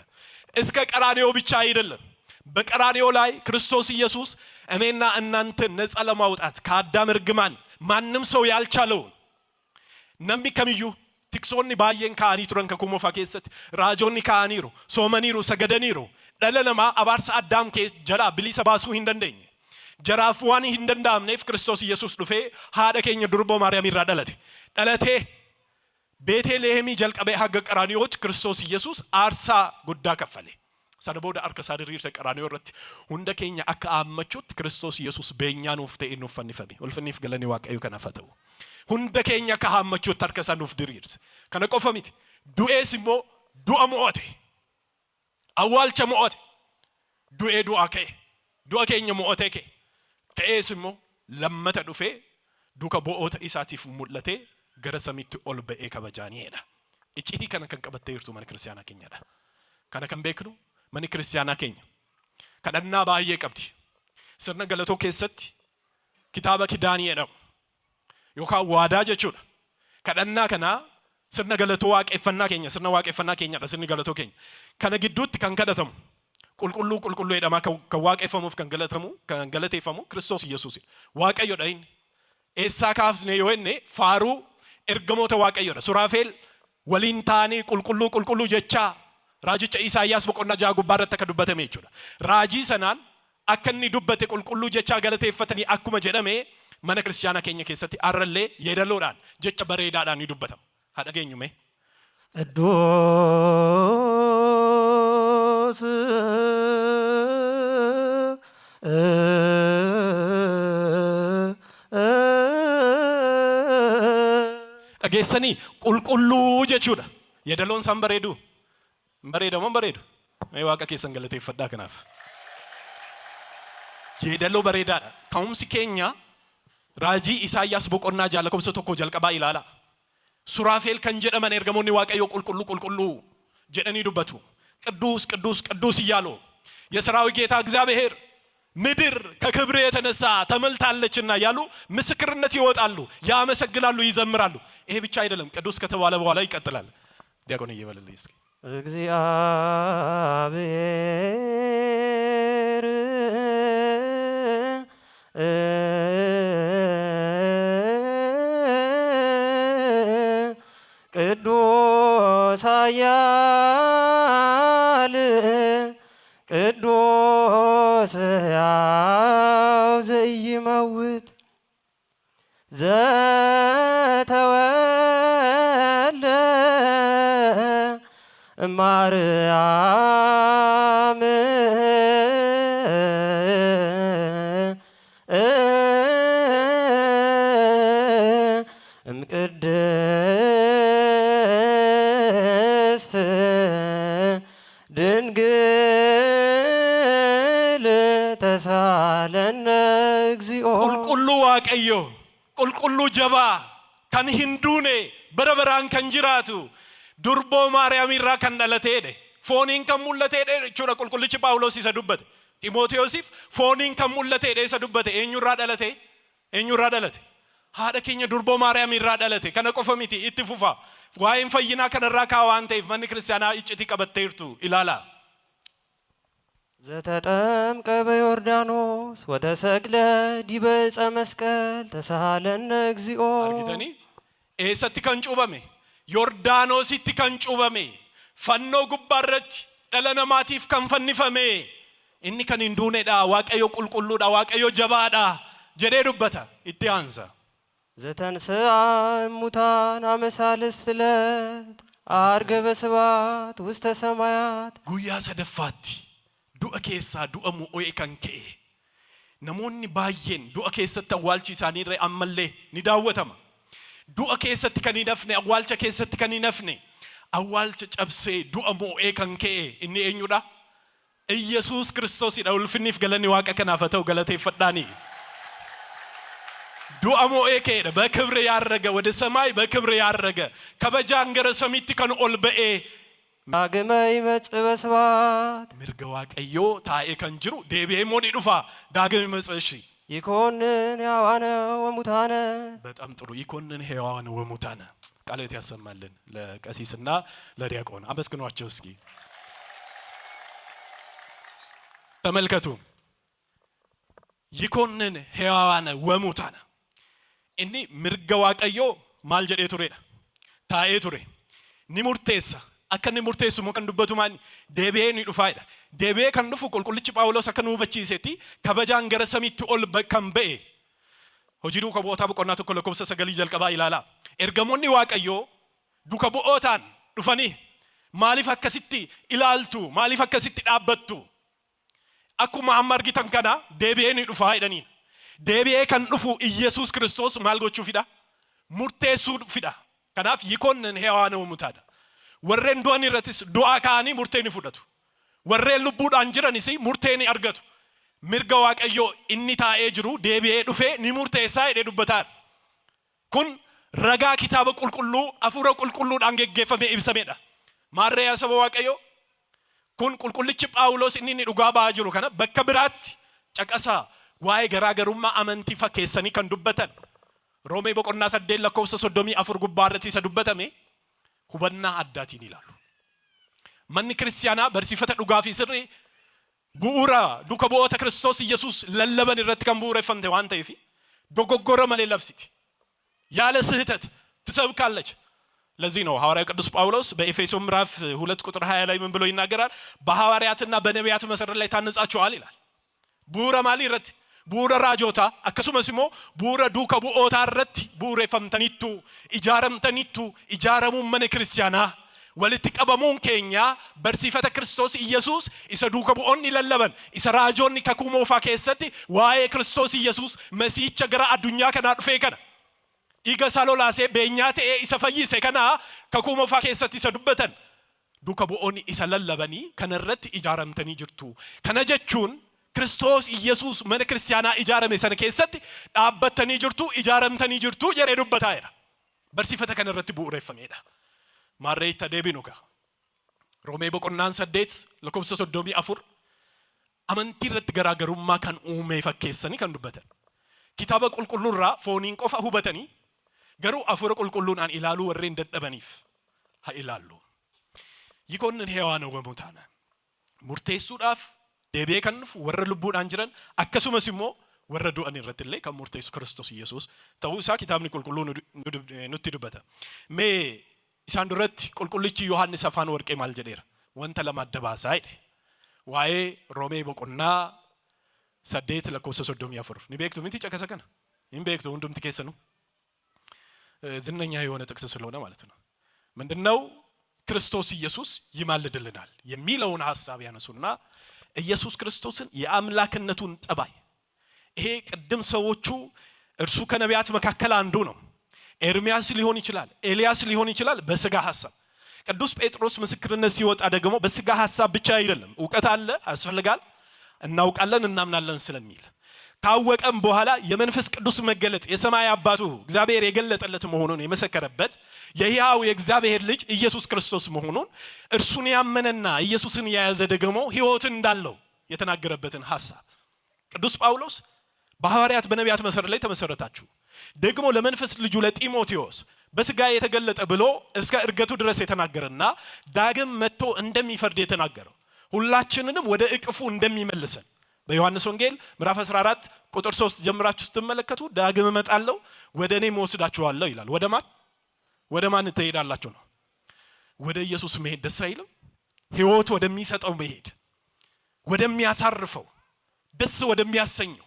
እስከ ቀራንዮ ብቻ አይደለም። በቀራንዮ ላይ ክርስቶስ ኢየሱስ እኔና እናንተን ነፃ ለማውጣት ከአዳም እርግማን ማንም ሰው ያልቻለው ነምቢ ከሚዩ ቲክሶኒ ባየን ካኒ ቱረን ከኩሞፋ ከሰት ራጆኒ ካኒሩ ሶመኒሩ ሰገደኒሩ ደለለማ አባርስ አዳም ከ ጀራ ብሊሰ ባሱ ሂንደንደኝ ጀራፍዋኒ ሂንደንዳምኔፍ ክርስቶስ ኢየሱስ ዱፌ ሃደከኝ ዱርቦ ማርያም ይራደለቴ ደለቴ ቤተልሔም ጀልቀበ ሀገ ቀራንዮት ክርስቶስ ኢየሱስ አርሳ ጉዳ ከፈለ ሰደቦዳ አርከሳድር ይርሰ ቀራንዮ ረት ሁንደከኛ አካአመቹት ክርስቶስ ኢየሱስ በእኛ ኑፍቴ ኢኑፈኒፈኒ ወልፈኒፍ ገለኒ ዋቀዩ ከነፈተው ሁንደከኛ ካሃመቹት ተርከሳ ኑፍ ድሪርስ ከነቆፈሚት ዱኤስሞ ዱአሞቴ አዋልቸ ሞኦቴ ዱኤ ዱአከ ዱአከኛ ሞኦቴከ ከኤስሞ ለመተ ዱፌ ዱከ ቦኦተ ኢሳቲፍ ሙለቴ ገረሰሚት ኦልበኤ ከበጃኒ ሄዳ እጪቲ ከነከንቀበተ ይርቱ ማን ክርስቲያና ከኛዳ ከነከንቤክኑ ማን ክርስቲያና ከኛ ከደና ባየ ቀብቲ ስርነ ገለቶ ከሰት ኪታበ ኪዳኒ ነው ዮካ ዋዳ ጀቹ ከደና ከና ስርነ ገለቶ ዋቄፈና ከኛ ስርነ ዋቄፈና ከኛ ስርነ ገለቶ ከኛ ከነግዱት ከንከደተሙ ቁልቁሉ የደማ ከዋቄፈሙፍ ከንገለቴፈሙ ክርስቶስ ኢየሱስ ዋቀዮ ዳይን ኤሳ ካፍስኔ የወኔ ፋሩ ኤርገሞተ ዋቀዮ ሱራፌል ወሊንታኒ ቁልቁሉ ጀቻ ራጂቸ ኢሳያስ በቆና ጃጉ ባረተ ከዱበተ ሜቹዳ ራጂ ሰናን አከኒ ዱበተ ቁልቁሉ ጀቻ ገለቴፈተኒ አኩመ ጀደሜ ማነ ክርስቲያና ከኛ ከሰቲ አረሌ የደሎዳን ጀቻ በሬዳዳን ይዱበተም አደገኙሜ ቅዱስ አገሰኒ ቁልቁሉ ጀቹዳ የደሎን ሰንበሬዱ በሬዶ መንበሬዱ አይዋቀ ከሰን ገለቴ ይፈዳ ከናፍ የደሎ በሬዳ ካውም ሲከኛ ራጂ ኢሳያስ በቆና ጃለኮብሰ ተኮ ጀልቀባ ይላላ ሱራፌል ከንጀደ ማን ኤርገሞኒ ዋቀዮ ቁልቁሉ ጀደኒ ዱበቱ ቅዱስ ይያሎ የሰራዊት ጌታ እግዚአብሔር ምድር ከክብር የተነሳ ተመልታለችና ያሉ ምስክርነት ይወጣሉ ያመሰግናሉ ይዘምራሉ። ይሄ ብቻ አይደለም ቅዱስ ከተባለ በኋላ ይቀጥላል። ዲያቆን ይበልልኝ እስኪ እግዚአብሔር ቅዱስ ኃያል ቅዱስ ሕያው ዘኢይመውት ዘተወልደ ማርያም እምቅድስት ድንግል ተሳለነ እግዚኦ ቁልቁሉ ዋቀዮ ቁልቁሉ ጀባ ከን ሂንዱኔ በረበራን ከንጅራቱ ዱርቦ ማርያም ይራ ከንደለቴደ ፎኒን ከሙለቴደ ቹራ ቁልቁልች ጳውሎስ ይሰዱበት ጢሞቴዎስፍ ፎኒን ከሙለቴደ ይሰዱበት ኤኙራ ደለቴ ሃደ ከኛ ዱርቦ ማርያም ይራ ደለቴ ከነቆፈሚቲ ኢትፉፋ ዋይን ፈይና ከነራ ካዋንቴ ማን ክርስቲያና እጭቲ ቀበተይርቱ ኢላላ ዘተጠምቀ በዮርዳኖስ ወተሰቅለ ዲበ ዕፀ መስቀል ተሳሃለነ እግዚኦ አርጊተኒ ኤሰቲ ከንጩበሜ ዮርዳኖሲቲ ከንጩበሜ ፈኖ ጉባረት ደለነማቲፍ ከንፈኒፈሜ እኒ ከንንዱኔዳ ዋቀዮ ቁልቁሉዳ ዋቀዮ ጀባዳ ጀዴ ዱበታ ኢትያንሳ ዘተንሥአ እሙታን አመ ሣልስት ዕለት ዐርገ በስብሐት ውስተ ሰማያት ጉያ ሰደፋቲ ዱአ ኬሳ ዱአ ሙኦኤ ከንኬ ነሞኒ ባየን ዱአ ኬሰተ ዋልቺ ሳኒ ረ አመሌ ኒዳወተማ du'a keessatti kan hin hafne awwaalcha keessatti kan hin hafne awwaalcha cabsee du'a moo'ee kan ka'e inni eenyudha ኢየሱስ ክርስቶስidha ulfinniif galanni waaqa kanaaf ta'u galateeffadhaani du'a moo'ee ka'e በክብር ያረገ ወደ ሰማይ በክብር ያረገ ከበጃን ገረ ሰሚት kan ol ba'e ዳግመ ይመጽእ በስብሐት mirga waaqayyo taa'ee kan jiru deebi'ee ሞኒ dhufa ዳግም ይመጽእ እሺ ይኮንን ሕያዋነ ወሙታነ በጣም ጥሩ ይኮንን ሕያዋነ ወሙታነ ቃልዎት ያሰማልን ለቀሲስና ለዲያቆን አመስግኗቸው እስኪ ተመልከቱ ይኮንን ሕያዋነ ወሙታነ እኒ mirga waaqayyo maal jedhee tureedha taa'ee ture ni murteessa akka ni murteessu moo kan dubbatu maani deebi'ee ni dhufaadha deebi'ee kan dhufu qulqullichi Phaawulos akka nu hubachiisetti kabajaan gara samiitti ol kan ba'e hojii duuka bu'ootaa boqonnaa tokko lakkoofsa 9 jalqabaa ilaala ergamoonni waaqayyo duuka bu'ootaan dhufanii maaliif akkasitti ilaaltu maaliif akkasitti dhaabbattu akkuma amma argitan kana deebi'ee ni dhufaa jedhaniin deebi'ee kan dhufu ኢየሱስ ክርስቶስ maal gochuufidha murteessuufidha kanaaf ይኮንን ሕያዋነ ወሙታነ warreen du'an irrattis du'a kaanii murtee ni fudhatu warreen lubbuudhaan jiranis murtee ni argatu mirga waaqayyo inni taa'ee jiru deebi'ee dhufee ni murteessaa jedhee dubbataan kun ragaa kitaaba qulqulluu afuura qulqulluudhaan geggeeffamee ibsamedha maarree saba waaqayyo kun qulqullichi Phaawulos inni dhugaa ba'aa jiru kana bakka biraatti caqasaa waa'ee garaagarummaa amantii fakkeessanii kan dubbatan roomee boqonnaa 8 lakkoofsa 34 gubbaarratti isa dubbatame hubannaa addaatiin ilaalu manni kiristaanaa barsiifata dhugaa fi sirrii bu'uura duuka bu'oota Kiristoos Yesuus lallaban irratti kan bu'uureffamte waan ta'eef dogoggora malee labsiti ያለ ስህተት ትሰብካለች ለዚህ ነው ሐዋርያው ቅዱስ ጳውሎስ በኤፌሶን ምዕራፍ 2 ቁጥር 20 ላይ ምን ብሎ ይናገራል በሐዋርያትና በነቢያት መሰረት ላይ ታነጻችኋል ይላል bu'uura maalii irratti bu'uura raajotaa akkasumas immoo bu'uura duuka bu'ootaa irratti bu'uureffamtaniittu ijaaramtaniittu ijaaramuun mana kiristaanaa walitti qabamuun keenya barsiifata Kiristoos Yesuus isa duuka bu'oonni lallaban isa raajoonni kakuu moofaa keessatti waa'ee Kiristoos Yesuus masiicha gara addunyaa kanaa dhufee kana dhiiga isaa lolaasee beenyaa ta'ee isa fayyise kana kakuu moofaa keessatti isa dubbatan duuka bu'oonni isa lallabanii kana irratti ijaaramtanii jirtu kana jechuun Kiristoos Yesuus mana kiristaanaa ijaarame sana keessatti dhaabbatanii jirtu ijaaramtanii jirtu jedhee dubbataa'eera barsiifata kana irratti bu'uureffamedha maarree itti deebinuka roomee boqonnaan 8 lakkoofsa 34 amantii irratti garaagarummaa kan uumee fakkeessanii kan dubbatan kitaaba qulqulluurraa fooniin qofa hubatanii garuu afuura qulqulluudhaan ilaaluu warreen dadhabaniif haa ilaallu ይኮንን ሕያዋነ ወሙታነ murteessuudhaaf deebi'ee kan dhufu warra lubbuudhaan jiran akkasumas immoo warra du'an irratti illee kan murteessu Kiristoos Yesuus ta'uu isaa kitaabni qulqulluun nutti dubbata mee isaan duratti qulqullichi Yohaannis afaan warqee maal jedheera wanta lama adda baasaa jedhe waa'ee roomee boqonnaa 8 lakkoofsa 34 ni beektu miti caqasa kana hin beektu hundumti keessanu ዝነኛ የሆነ ጥቅስ ስለሆነ ማለት ነው ምንድነው ክርስቶስ ኢየሱስ ይማልድልናል የሚለውን ሐሳብ ያነሱና ኢየሱስ ክርስቶስን የአምላክነቱን ጠባይ ይሄ ቅድም ሰዎቹ እርሱ ከነቢያት መካከል አንዱ ነው ኤርሚያስ ሊሆን ይችላል ኤልያስ ሊሆን ይችላል በስጋ ሐሳብ ቅዱስ ጴጥሮስ ምስክርነት ሲወጣ ደግሞ በስጋ ሐሳብ ብቻ አይደለም ዕውቀት አለ ያስፈልጋል እናውቃለን እናምናለን ስለሚል ታወቀም በኋላ የመንፈስ ቅዱስ መገለጥ የሰማይ አባቱ እግዚአብሔር የገለጠለት መሆኑን የመሰከረበት የሕያው የእግዚአብሔር ልጅ ኢየሱስ ክርስቶስ መሆኑን እርሱን ያመነና ኢየሱስን የያዘ ደግሞ ሕይወት እንዳለው የተናገረበትን ሐሳብ ቅዱስ ጳውሎስ በሐዋርያት በነቢያት መሰረት ላይ ተመሰረታችሁ ደግሞ ለመንፈስ ልጁ ለጢሞቴዎስ በስጋ የተገለጠ ብሎ እስከ እርገቱ ድረስ የተናገረና ዳግም መጥቶ እንደሚፈርድ የተናገረው ሁላችንንም ወደ እቅፉ እንደሚመልሰን በዮሐንስ ወንጌል ምዕራፍ 14 ቁጥር 3 ጀምራችሁ ስትመለከቱ ዳግም እመጣለሁ ወደ እኔም ወስዳችኋለሁ ይላል ወደ ማን ትሄዳላችሁ ነው ወደ ኢየሱስ መሄድ ደስ አይልም ሕይወት ወደሚሰጠው መሄድ ወደሚያሳርፈው ደስ ወደሚያሰኘው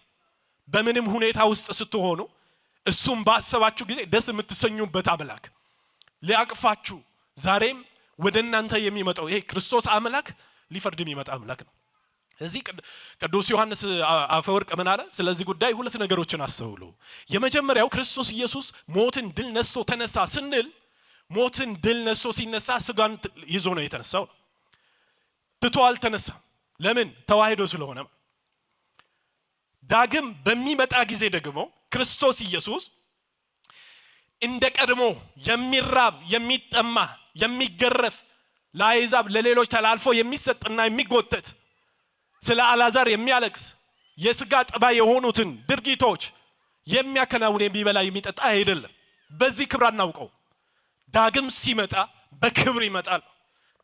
በምንም ሁኔታ ውስጥ ስትሆኑ እሱም ባሰባችሁ ጊዜ ደስ የምትሰኙበት አምላክ ሊያቅፋችሁ ዛሬም ወደ እናንተ የሚመጣው ይሄ ክርስቶስ አምላክ ሊፈርድ የሚመጣ አምላክ ነው እዚህ ቅዱስ ዮሐንስ አፈወርቅ ምን አለ? ስለዚህ ጉዳይ ሁለት ነገሮችን አስተውሉ። የመጀመሪያው ክርስቶስ ኢየሱስ ሞትን ድል ነስቶ ተነሳ ስንል ሞትን ድል ነስቶ ሲነሳ ስጋን ይዞ ነው የተነሳው። ትቶ አልተነሳም። ለምን? ተዋህዶ ስለሆነ። ዳግም በሚመጣ ጊዜ ደግሞ ክርስቶስ ኢየሱስ እንደ ቀድሞ የሚራብ የሚጠማ የሚገረፍ ለአሕዛብ ለሌሎች ተላልፎ የሚሰጥና የሚጎተት ስለ አልዓዛር የሚያለቅስ የስጋ ጠባይ የሆኑትን ድርጊቶች የሚያከናውን የሚበላ የሚጠጣ አይደለም። በዚህ ክብር አናውቀው። ዳግም ሲመጣ በክብር ይመጣል።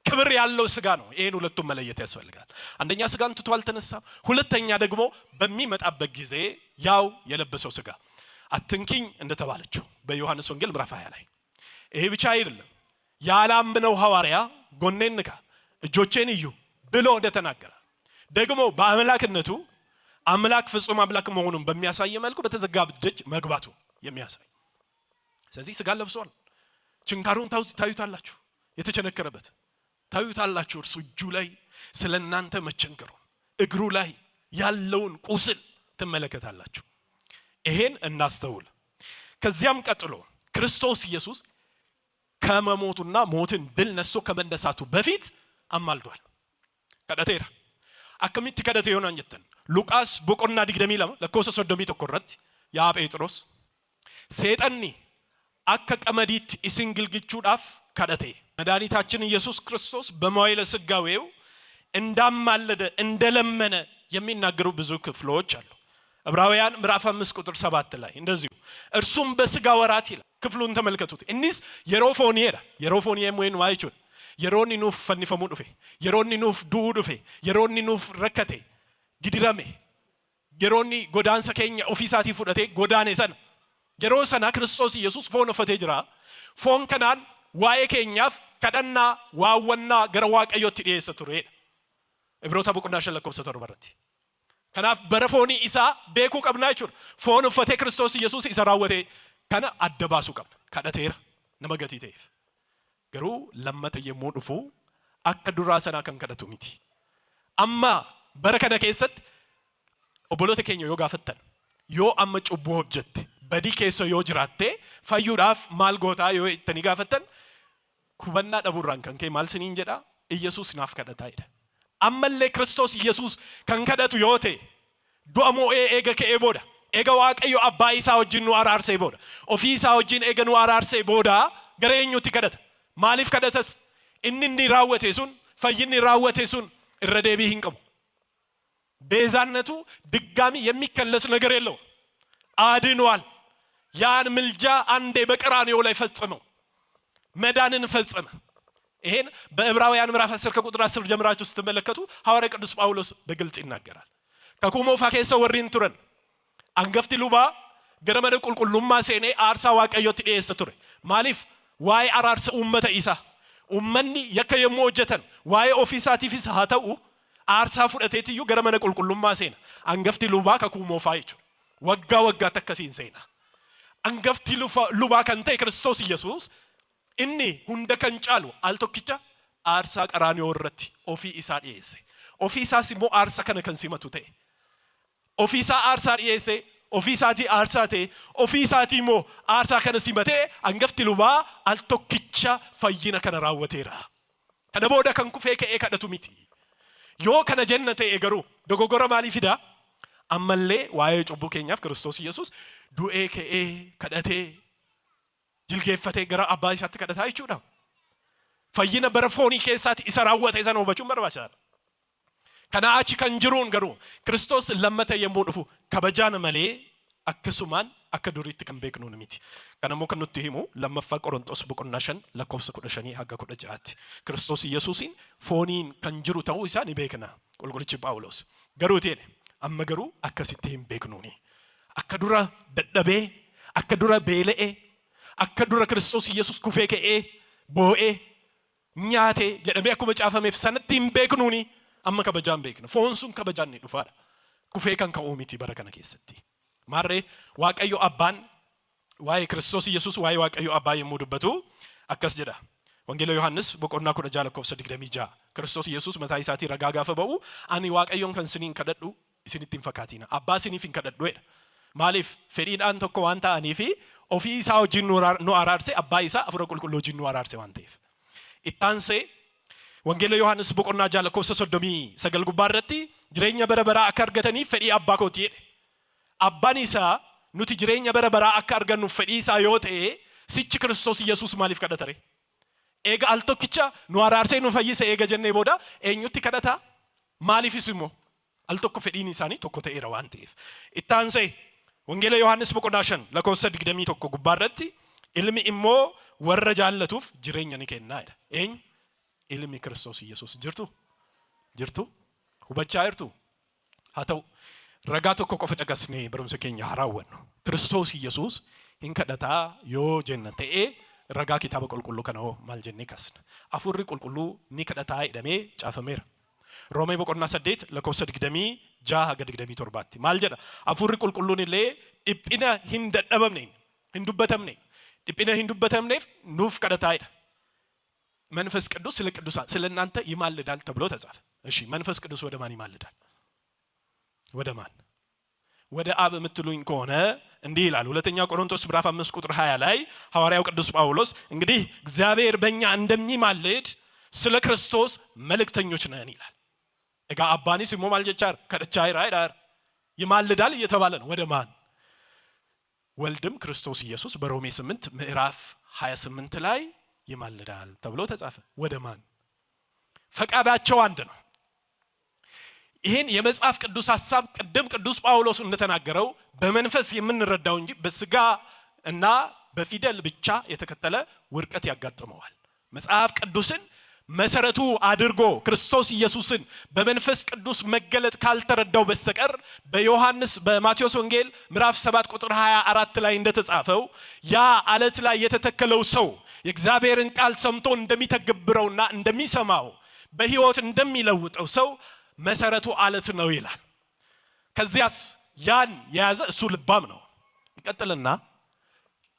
ክብር ያለው ስጋ ነው። ይሄን ሁለቱም መለየት ያስፈልጋል። አንደኛ ስጋን ትቶ አልተነሳም። ሁለተኛ ደግሞ በሚመጣበት ጊዜ ያው የለበሰው ስጋ አትንኪኝ እንደተባለችው በዮሐንስ ወንጌል ምዕራፍ 20 ላይ ይሄ ብቻ አይደለም። ያላመነው ሐዋርያ ጎኔን ንካ እጆቼን እዩ ብሎ እንደተናገረ ደግሞ በአምላክነቱ አምላክ ፍጹም አምላክ መሆኑን በሚያሳይ መልኩ በተዘጋ ደጅ መግባቱ የሚያሳይ። ስለዚህ ስጋ ለብሷል። ችንካሩን ታዩታላችሁ፣ የተቸነከረበት ታዩታላችሁ። እርሱ እጁ ላይ ስለናንተ መቸንከሩን እግሩ ላይ ያለውን ቁስል ትመለከታላችሁ። ይሄን እናስተውል። ከዚያም ቀጥሎ ክርስቶስ ኢየሱስ ከመሞቱና ሞትን ድል ነስቶ ከመነሳቱ በፊት አማልዷል። ከደቴራ አከሚት ከደቴ ሆነ አንጀተን ሉቃስ ቦቆና ዲግደሚ ለማ ለኮሰ ሶዶሚ ተቆረት ያ ጴጥሮስ ሰይጣኒ አከ ቀመዲት ኢሲንግልግቹዳፍ ከደቴ መድኃኒታችን ኢየሱስ ክርስቶስ በመዋዕለ ሥጋዌው እንዳማለደ እንደለመነ የሚናገሩ ብዙ ክፍሎች አሉ። ዕብራውያን ምዕራፍ 5 ቁጥር 7 ላይ እንደዚሁ እርሱም በስጋ ወራት ይላል። ክፍሉን ተመልከቱት። እኒስ የሮፎኒየዳ የሮፎኒየም ወይን ዋይቹን የሮኒ ኑፍ ፈኒፈሙ ዱፌ የሮኒ ኑፍ ዱኡ ዱፌ የሮኒ ኑፍ ረከቴ ጊዲራሜ የሮኒ ጎዳንሰ ኬኛ ኦፊሳቲ ፉደቴ ጎዳኔ ሰን የሮ ሰና ክርስቶስ ኢየሱስ ፎን ኦፈቴ ጅራ ፎን ከናን ዋኤ ኬኛፍ ከደና ዋወና ገረዋቀዮት ዲየሰ ቱሬ ዕብሮታ ቦቆና ሸለኮብ ሰተሩ በረቲ ከናፍ በረፎኒ ኢሳ ቤኩ ቀብና ይቹር ፎን ኦፈቴ ክርስቶስ ኢየሱስ ኢሰራወቴ ከና አደባሱ ቀብ ከደቴራ ነመገቲ ተይፍ ገሩ ለመተ የሞዱፉ አከዱራ ሰና ከንከደቱ ሚቲ አማ በረከነ ከሰት ኦቦሎተ ኬኞ ዮጋ ፈተን ዮ አመ ጩቦ ሆጀት በዲ ኬሶ ዮ ጅራቴ ፈዩዳፍ ማልጎታ ዮ ተኒጋ ፈተን ኩበና ደቡራን ከንከ ማልስኒ እንጀዳ ኢየሱስ ናፍ ከደታ አይደ አመለ ክርስቶስ ኢየሱስ ከንከደቱ ዮቴ ዱአሞ ኤገ ከኤቦዳ ኤገ ዋቀዮ አባይሳ ወጅኑ አራርሴ ቦዳ ኦፊሳ ወጅን ኤገ ኑ አራርሴ ቦዳ ገረኙ ትከደተ ማሊፍ ከደተስ እንኒ ራወቴሱን ፈይኒ ራወቴሱን እረደቢ ሂንቀሙ ቤዛነቱ ድጋሚ የሚከለስ ነገር የለው። አድኗል። ያን ምልጃ አንዴ በቀራንዮ ላይ ፈጽመው መዳንን ፈጽመ። ይሄን በዕብራውያን ምዕራፍ 10 ከቁጥር 10 ጀምራችሁ ስትመለከቱ ሐዋርያ ቅዱስ ጳውሎስ በግልጽ ይናገራል። ከኩሞ ፋኬሰ ወሪን ቱረን አንገፍቲ ሉባ ገረመደ ቁልቁሉማ ሴኔ አርሳ ዋቀዮት ዲየሰ ቱሬ ማሊፍ ዋይ አራርሰ ኡመተ ኢሳ ኡመኒ የከየሞ ወጀተን ዋይ ኦፊሳቲ ፊስ ሃተው አርሳ ፉደቴትዩ ገረመነ ቁልቁሉማ ሴና አንገፍቲ ሉባ ከኩሞ ፋይቹ ወጋ ወጋ ተከሲን ሴና አንገፍቲ ሉባ ከንተ ክርስቶስ ኢየሱስ እኒ ሁንደ ከንጫሉ አልቶክቻ አርሳ ቀራንዮ ወረቲ ኦፊ ኢሳ ዲየሰ ኦፊሳ ሲሞ አርሳ ከነከንሲመቱ ተ ኦፊሳ አርሳ ዲየሰ ኦፊሳቲ አርሳቴ ኦፊሳቲ ሞ አርሳ ከነሲመቴ አንገፍቲ ሉባ አልቶክቻ ፈይነ ከነራወቴራ ከነቦዳ ከንኩፌ ከኤ ከደቱ ሚቲ ዮ ከነ ጀነቴ ኤገሩ ደጎጎረ ማሊ ፊዳ አመሌ ዋይ ጩቡ ኬኛፍ ክርስቶስ ኢየሱስ ዱኤ ከኤ ከደቴ ጅልጌፈቴ ገራ አባይሳት ከደታ ይቹዳ ፈይነ በረፎኒ ኬሳት ኢሰራወቴ ዘነው በቹ መርባሻል ከናአቺ ከንጅሩን ገሩ ክርስቶስ ለመተ የሞድፉ ከበጃን መሌ አከሱማን አከዱሪት ከንቤክኑን ሚቲ ከነሞ ከኑት ሂሙ ለመፋ ቆሮንጦስ በቆናሸን ለኮብስ ኩደሸኒ ሀጋ ኩደጃት ክርስቶስ ኢየሱስን ፎኒን ከንጅሩ ተው ኢሳን ይቤክና ቁልቁልች ጳውሎስ ገሩቴ አመገሩ አከሲቴም ቤክኑኒ አከዱራ ደደቤ አከዱራ ቤለኤ አከዱራ ክርስቶስ ኢየሱስ ኩፌ ከኤ ቦኤ ኛቴ ጀደቤ አኩ መጫፈሜፍ ሰነቲም ቤክኑኒ አመ ከበጃን ቤክነ ፎንሱን ከበጃን ይዱፋዳ ኩፌ ከን ከኦሚቲ በረከነ ከሰቲ ማሬ ዋቀዮ አባን ዋይ ክርስቶስ ኢየሱስ ዋይ ዋቀዮ አባ የሙዱበቱ አከስ ጀዳ ወንጌል ዮሐንስ በቆና ኩረጃ ለኮፍሰ ድግደሚጃ ክርስቶስ ኢየሱስ መታይ ሳቲ ረጋጋ ፈበው አኒ ዋቀዮን ከንስኒን ከደዱ ኢስኒቲን ፈካቲና አባሲኒ ፊን ከደዱ ማሊፍ ፈዲዳን ተኮ ዋንታ አኒፊ ኦፊ ኢሳው ጂኑ ኖ አራርሴ አባይሳ አፍረ ቁልቁሎ ጂኑ አራርሴ ዋንቴፍ ኢታንሴ ወንጌል ዮሐንስ በቆና ጃ ለኮፍሰ ሶዶሚ ሰገል ጉባረቲ ጅሬኛ በረበራ አካርገተኒ ፈዲ አባኮቲ አባኒሳ ኑቲ ጅሬኛ በረበራ አካርገኑ ፈዲሳ ዮቴ ሲች ክርስቶስ ኢየሱስ ማሊፍ ከደተሬ ኤጋ አልቶክቻ ኑ አራርሴ ኑ ፈይሰ ኤጋ ጀኔ ቦዳ ኤኙቲ ከደታ ማሊፊስሞ አልቶኮ ፈዲኒ ሳኒ ቶኮ ተኤራ ዋንቴፍ ኢታንሴ ወንጌል ዮሐንስ በቆዳሸን ለኮሰ ድግደሚ ቶኮ ጉባረቲ ኢልሚ ኢሞ ወረጃለቱፍ ጅሬኛ ንከና አይደ ኤኝ ኢልሚ ክርስቶስ ኢየሱስ ጅርቱ ሁበቻ አይርቱ ሀተው ረጋ ቶኮ ቆፈ ጨቀስኔ በሩምሰ ኬኛ ሐራወን ነው ክርስቶስ ኢየሱስ ኢንከደታ ዮ ጀነቴ ረጋ ኪታበ ቁልቁሉ ከነው ማልጀኔ ካስነ አፉሪ ቁልቁሉ ኒከደታ ይደሜ ጫፈሜር ሮሜ በቆና ሰዴት ለኮሰ ድግደሚ ጃ ሀገ ድግደሚ ቶርባቲ ማልጀዳ አፉሪ ቁልቁሉን ለ ኢጵነ ሂንደደበም ነኝ ሂንዱበተም ነኝ ኢጵነ ሂንዱበተም ነኝ ኑፍ ከደታ ይደ መንፈስ ቅዱስ ስለ ቅዱሳን ስለ እናንተ ይማልዳል ተብሎ ተጻፈ እሺ መንፈስ ቅዱስ ወደ ማን ይማልዳል ወደ ማን ወደ አብ የምትሉኝ ከሆነ እንዲህ ይላል ሁለተኛ ቆሮንቶስ ምዕራፍ 5 ቁጥር 20 ላይ ሐዋርያው ቅዱስ ጳውሎስ እንግዲህ እግዚአብሔር በእኛ እንደሚማልድ ስለ ክርስቶስ መልእክተኞች ነን ይላል እጋ አባኒ ሲሞ ማልጀቻር ከደቻይ ራይዳር ይማልዳል እየተባለ ነው ወደ ማን ወልድም ክርስቶስ ኢየሱስ በሮሜ 8 ምዕራፍ 28 ላይ ይማልዳል ተብሎ ተጻፈ ወደ ማን ፈቃዳቸው አንድ ነው ይሄን የመጽሐፍ ቅዱስ ሐሳብ ቀደም ቅዱስ ጳውሎስ እንደተናገረው በመንፈስ የምንረዳው እንጂ በስጋ እና በፊደል ብቻ የተከተለ ውርቀት ያጋጥመዋል መጽሐፍ ቅዱስን መሰረቱ አድርጎ ክርስቶስ ኢየሱስን በመንፈስ ቅዱስ መገለጥ ካልተረዳው በስተቀር በዮሐንስ በማቴዎስ ወንጌል ምዕራፍ 7 ቁጥር 24 ላይ እንደተጻፈው ያ አለት ላይ የተተከለው ሰው የእግዚአብሔርን ቃል ሰምቶ እንደሚተገብረውና እንደሚሰማው በህይወት እንደሚለውጠው ሰው መሰረቱ አለት ነው ይላል ከዚያስ ያን የያዘ እሱ ልባም ነው ይቀጥልና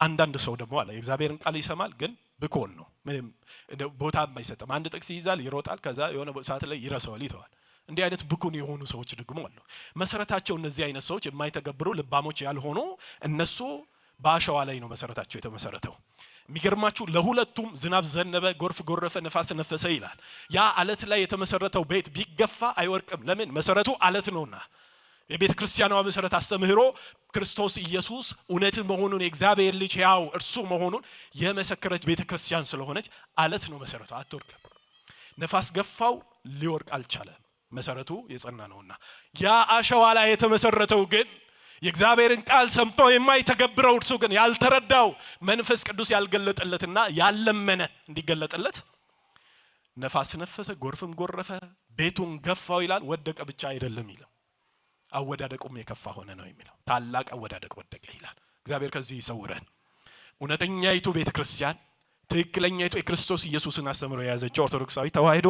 አንዳንድ ሰው ደግሞ አለ የእግዚአብሔርን ቃል ይሰማል ግን ብኮን ነው ምንም ቦታ የማይሰጥም አንድ ጥቅስ ይይዛል ይሮጣል ከዛ የሆነ ሰዓት ላይ ይረሳዋል ይተዋል እንዲህ አይነት ብኩን የሆኑ ሰዎች ደግሞ አሉ መሰረታቸው እነዚህ አይነት ሰዎች የማይተገብሩ ልባሞች ያልሆኑ እነሱ በአሸዋ ላይ ነው መሰረታቸው የተመሰረተው የሚገርማችሁ ለሁለቱም ዝናብ ዘነበ ጎርፍ ጎረፈ ነፋስ ነፈሰ ይላል ያ አለት ላይ የተመሰረተው ቤት ቢገፋ አይወርቅም ለምን መሰረቱ አለት ነውና የቤተ ክርስቲያኗ መሰረት አስተምህሮ ክርስቶስ ኢየሱስ እውነት መሆኑን የእግዚአብሔር ልጅ ያው እርሱ መሆኑን የመሰከረች ቤተ ክርስቲያን ስለሆነች አለት ነው መሰረቱ አትወርቅም ነፋስ ገፋው ሊወርቅ አልቻለም መሰረቱ የጸና ነውና ያ አሸዋ ላይ የተመሰረተው ግን የእግዚአብሔርን ቃል ሰምቶ የማይተገብረው እርሱ ግን ያልተረዳው መንፈስ ቅዱስ ያልገለጠለትና ያለመነ እንዲገለጥለት ነፋስ ነፈሰ ጎርፍም ጎረፈ ቤቱን ገፋው ይላል ወደቀ ብቻ አይደለም ይላል አወዳደቁም የከፋ ሆነ ነው የሚለው ታላቅ አወዳደቅ ወደቀ ይላል እግዚአብሔር ከዚህ ይሰውረን እውነተኛይቱ ቤተክርስቲያን ትክክለኛይቱ የክርስቶስ ኢየሱስን አስተምሮ የያዘችው ኦርቶዶክሳዊ ተዋህዶ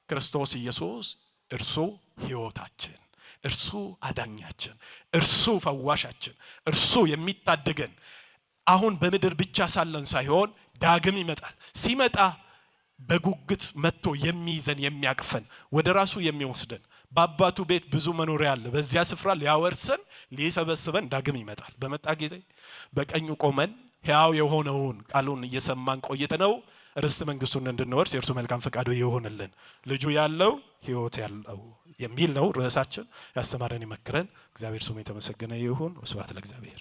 ክርስቶስ ኢየሱስ እርሱ ሕይወታችን እርሱ አዳኛችን እርሱ ፈዋሻችን እርሱ የሚታደገን አሁን በምድር ብቻ ሳለን ሳይሆን ዳግም ይመጣል ሲመጣ በጉጉት መጥቶ የሚይዘን የሚያቅፈን ወደ ራሱ የሚወስደን በአባቱ ቤት ብዙ መኖሪያ አለ በዚያ ስፍራ ሊያወርሰን ሊሰበስበን ዳግም ይመጣል በመጣ ጊዜ በቀኙ ቆመን ሕያው የሆነውን ቃሉን እየሰማን ቆይተነው ርስት መንግስቱን እንድንወርስ የእርሱ መልካም ፈቃዱ ይሆንልን ልጁ ያለው ሕይወት ያለው የሚል ነው ርዕሳችን ያስተማረን ይመክረን እግዚአብሔር ስሙ የተመሰገነ ይሁን ወስብሐት ለእግዚአብሔር